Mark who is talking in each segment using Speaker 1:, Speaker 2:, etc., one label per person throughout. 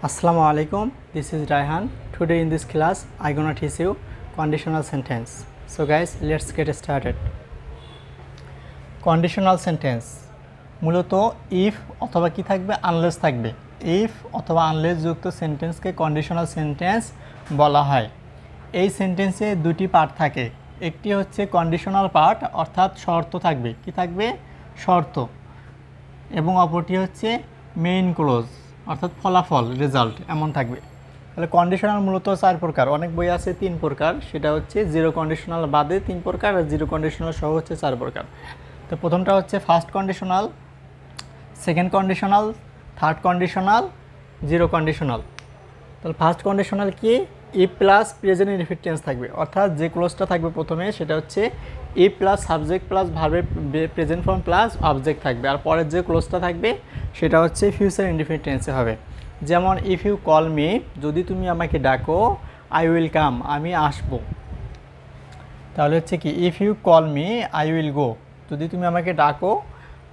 Speaker 1: Assalamu alaikum. This is Raihan. Today in this class I gonna teach you conditional sentence. So guys, let's get started. Conditional sentence মূলত if অথবা কি থাকবে unless থাকবে। if অথবা unless যুক্ত সেন্টেন্সকে conditional sentence বলা হয়। এই সেন্টেন্সে দুটি পার্ট থাকে। একটি হচ্ছে কন্ডিশনাল পার্ট অর্থাৎ শর্ত থাকবে। কি থাকবে? শর্ত। এবং অপরটি হচ্ছে মেইন ক্লোজ অর্থাৎ ফলাফল রেজাল্ট এমন থাকবে। তাহলে কন্ডিশনাল মূলত 4 প্রকার, অনেক বই আছে 3 প্রকার, সেটা হচ্ছে জিরো কন্ডিশনাল বাদে 3 প্রকার আর জিরো কন্ডিশনাল সহ হচ্ছে 4 প্রকার। তো প্রথমটা হচ্ছে first conditional, second conditional, third conditional, zero conditional. তাহলে ফার্স্ট কন্ডিশনাল কি? If plus present indefinite tense থাকবে, অর্থাৎ যে ক্লোজটা থাকবে প্রথমে সেটা হচ্ছে ইফ প্লাস সাবজেক্ট প্লাস ভার্বের প্রেজেন্ট ফর্ম প্লাস অবজেক্ট থাকবে, আর পরের যে ক্লোজটা থাকবে সেটা হচ্ছে ফিউচার ইনডিফিনিট টেন্সে হবে। যেমন ইফ ইউ কল মি, যদি তুমি আমাকে ডাকো, আই উইল কাম, আমি আসবো। তাহলে হচ্ছে কি if you call me I will go, যদি তুমি আমাকে ডাকো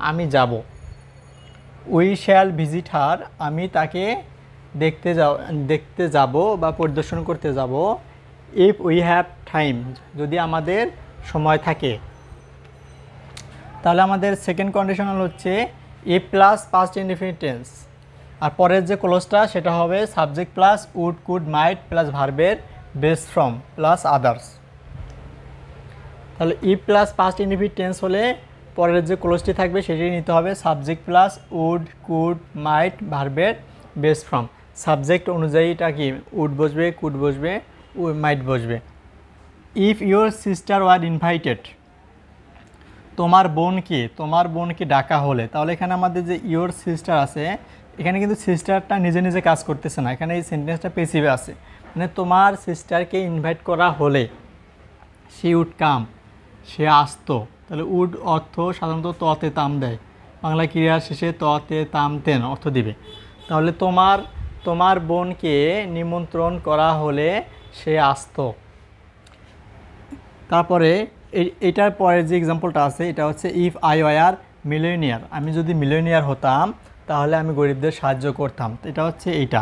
Speaker 1: আমি যাব। উই শ্যাল ভিজিট হার, আমি তাকে দেখতে যাব বা পরিদর্শন করতে যাব। ইফ উই হ্যাভ টাইম, যদি আমাদের সময় থাকে। তাহলে আমাদের সেকেন্ড কন্ডিশনাল হচ্ছে if plus past indefinite tense, আর পরের যে ক্লোজটা সেটা হবে subject plus would could might plus ভার্বের বেস ফ্রম প্লাস আদার্স। তাহলে if plus past indefinite tense হলে পরের যে ক্লোজটি থাকবে সেটি নিতে হবে subject plus would could might ভার্বের বেস ফ্রম। সাবজেক্ট অনুযায়ী এটা কি উড বসবে, কুড বসবে, মাইট বসবে। If your sister were invited, তোমার বোনকে ডাকা হলে, তাহলে এখানে আমাদের যে ইওর সিস্টার আছে, এখানে কিন্তু সিস্টারটা নিজে নিজে কাজ করতেছে না, এখানে এই সেন্টেন্সটা পেসিভে আছে। মানে তোমার সিস্টারকে ইনভাইট করা হলে শি উড কাম, সে আসতো। তাহলে উড অর্থ সাধারণত ততে তাম দেয়, বাংলা ক্রিয়ার শেষে ততে তাম তেন অর্থ দিবে। তাহলে তোমার বোনকে নিমন্ত্রণ করা হলে সে আসতো। তারপরে এটার পরের যে এক্সাম্পলটা আছে এটা হচ্ছে ইফ আই ওয়ার মিলিয়নিয়ার, আমি যদি মিলিয়নিয়ার হতাম তাহলে আমি গরিবদের সাহায্য করতাম। এটা হচ্ছে এইটা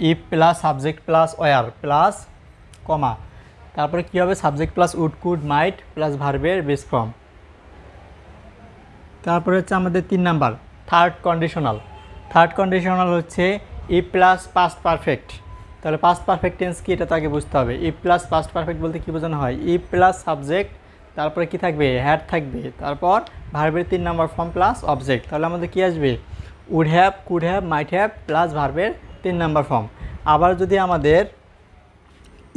Speaker 1: if plus subject plus were plus comma, তারপরে কী হবে subject plus would could might plus ভার্বের বেস ফর্ম। তারপরে হচ্ছে আমাদের 3 নাম্বার থার্ড কন্ডিশনাল হচ্ছে ইফ প্লাস পাস্ট পারফেক্ট। তাহলে পাস্ট পারফেক্ট টেন্স কি এটা তাকে বুঝতে হবে। ইফ প্লাস পাস্ট পারফেক্ট বলতে কী বোঝানো হয়? ইফ প্লাস সাবজেক্ট, তারপরে কি থাকবে? হ্যাড থাকবে, তারপর ভার্বের 3 নাম্বার ফর্ম প্লাস অবজেক্ট। তাহলে আমাদের কি আসবে? Would have, could have, might have plus ভার্বের 3 নাম্বার ফর্ম। আবার যদি আমাদের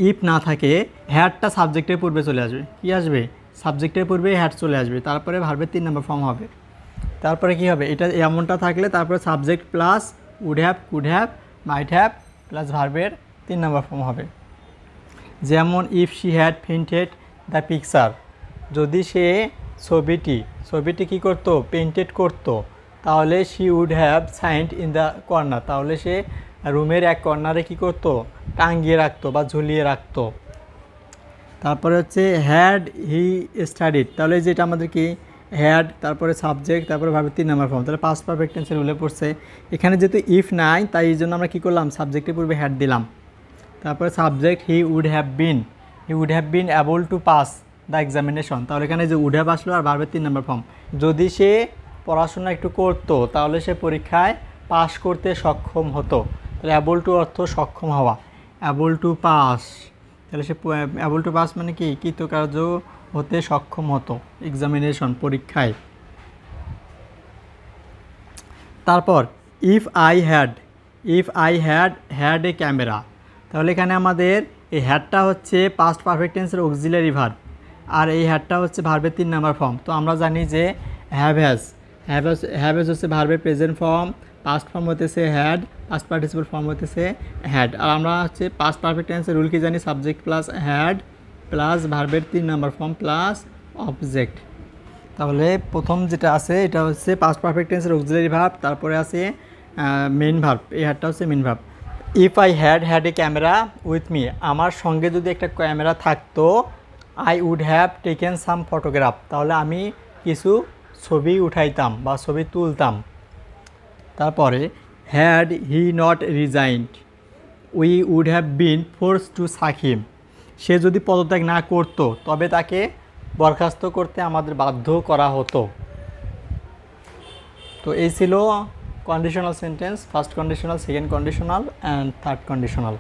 Speaker 1: ইফ না থাকে, হ্যাডটা সাবজেক্টের পূর্বে চলে আসবে। কি আসবে? সাবজেক্টের পূর্বে হ্যাড চলে আসবে, তারপরে ভার্বের 3 নাম্বার ফর্ম হবে। তারপরে কি হবে? এটা এমনটা থাকলে তারপরে subject plus would have, could have, might have plus ভার্বের 3 নাম্বার ফর্ম হবে। যেমন if she had painted the picture, যদি সে ছবিটি কী করতো? পেইন্টেড করতো, তাহলে she would have signed in the corner, তাহলে সে রুমের এক কর্নারে কী করতো? টাঙিয়ে রাখতো বা ঝুলিয়ে রাখতো। তারপরে হচ্ছে হ্যাড হি স্টাডিড, তাহলে যেটা আমাদের কি হ্যাড, তারপরে সাবজেক্ট, তারপরে ভার্বের 3 নাম্বার ফর্ম। তাহলে পাস্ট পারফেক্ট টেন্সের উল্লেখ পড়ছে এখানে, যেহেতু ইফ নাই তাই এই জন্য আমরা কী করলাম? সাবজেক্টের পূর্বে হ্যাড দিলাম। তারপরে subject he would have been able to pass the examination, তাহলে এখানে যে উড হ্যাভ আসলো আর ভার্বের 3 নাম্বার ফর্ম। যদি সে পড়াশোনা একটু করতো তাহলে সে পরীক্ষায় পাস করতে সক্ষম হতো। তাহলে অ্যাবল টু অর্থ সক্ষম হওয়া, অ্যাবল টু পাস, তাহলে সে অ্যাবল টু পাস মানে কি? কৃতকার্য হতে সক্ষম হতো এক্সামিনেশন, পরীক্ষায়। তারপর if I had a camera, তাহলে এখানে আমাদের এই হ্যাডটা হচ্ছে পাস্ট পারফেক্ট টেন্সের অক্সিলারি ভার্ব, আর এই হ্যাডটা হচ্ছে ভার্বের 3 নাম্বার ফর্ম। তো আমরা জানি যে হ্যাভ হ্যাজ হচ্ছে ভার্বের প্রেজেন্ট ফর্ম, পাস্ট ফর্ম হতেছে হ্যাড, পাস্ট পার্টিসিপল ফর্ম হতেছে হ্যাড। আর আমরা হচ্ছে পাস্ট পারফেক্ট টেন্সের রুল কি জানি? সাবজেক্ট প্লাস হ্যাড প্লাস ভার্বের 3 নাম্বার ফর্ম প্লাস অবজেক্ট। তাহলে প্রথম যেটা আছে এটা হচ্ছে পাস্ট পারফেক্ট টেন্সের অক্সিলারি ভার্ব, তারপরে আছে মেইন ভার্ব, এই হ্যাডটা হচ্ছে main verb. If I had a camera with me, আমার সঙ্গে যদি একটা ক্যামেরা থাকতো, I would have taken some photograph, তাহলে আমি কিছু ছবি উঠাইতাম বা ছবি তুলতাম। তারপরে had he not resigned, we would have been force to sack him. সে যদি পদত্যাগ না করতো তবে তাকে বরখাস্ত করতে আমাদের বাধ্য করা হতো। তো এই ছিল conditional sentence, first conditional, second conditional and third conditional.